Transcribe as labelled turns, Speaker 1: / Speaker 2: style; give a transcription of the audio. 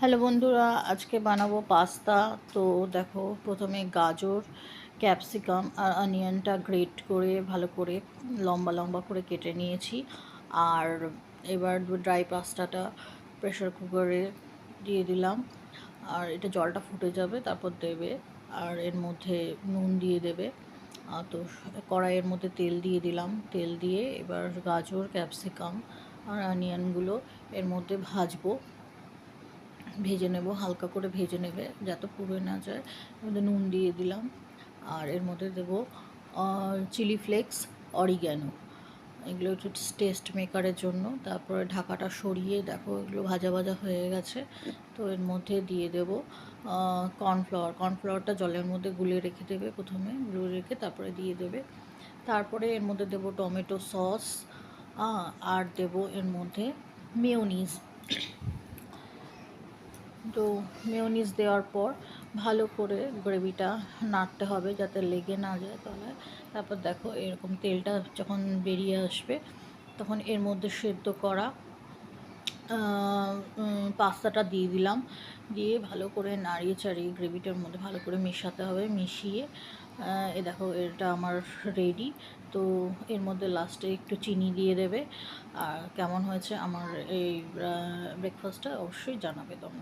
Speaker 1: Hello বন্ধুরা, আজকে বানাবো পাস্তা। তো দেখো, প্রথমে গাজর, ক্যাপসিকাম আর অনিয়নটা গ্রেট করে ভালো করে লম্বা লম্বা করে কেটে নিয়েছি। আর এবার ড্রাই পাস্তাটা প্রেশার কুকারে দিয়ে দিলাম। আর এটা জলটা ফুটে যাবে, তারপর দেবে। আর এর মধ্যে নুন দিয়ে দেবে। তো কড়াইয়ের মধ্যে তেল দিয়ে দিলাম। তেল দিয়ে এবার গাজর, ক্যাপসিকাম আর অনিয়নগুলো এর মধ্যে ভাজবো, ভেজে নেব। হালকা করে ভেজে নেবে যাতে পুড়ে না যায়। এর মধ্যে নুন দিয়ে দিলাম। আর এর মধ্যে দেবো চিলি ফ্লেক্স, অরিগ্যানো, এগুলো একটু টেস্ট মেকারের জন্য। তারপরে ঢাকাটা সরিয়ে দেখো এগুলো ভাজা ভাজা হয়ে গেছে। তো এর মধ্যে দিয়ে দেবো কর্নফ্লাওয়ারটা জলের মধ্যে গুলে রেখে দেবে, প্রথমে গুলে রেখে তারপরে দিয়ে দেবে। তারপরে এর মধ্যে দেবো টমেটো সস, আর দেবো এর মধ্যে মেয়োনিজ। তো মেয়োনিজ দেওয়ার পর ভালো করে গ্রেভিটা নাড়তে হবে যাতে লেগে না যায় তলায়। তারপর দেখো এরকম তেলটা যখন বেরিয়ে আসবে, তখন এর মধ্যে সেদ্ধ করা পাস্তাটা দিয়ে দিলাম। দিয়ে ভালো করে নাড়িয়ে চাড়িয়ে গ্রেভিটার মধ্যে ভালো করে মেশাতে হবে। মিশিয়ে এ দেখো এটা আমার রেডি। তো এর মধ্যে লাস্টে একটু চিনি দিয়ে দেবে। আর কেমন হয়েছে আমার এই ব্রেকফাস্টটা অবশ্যই জানাবে তোমরা।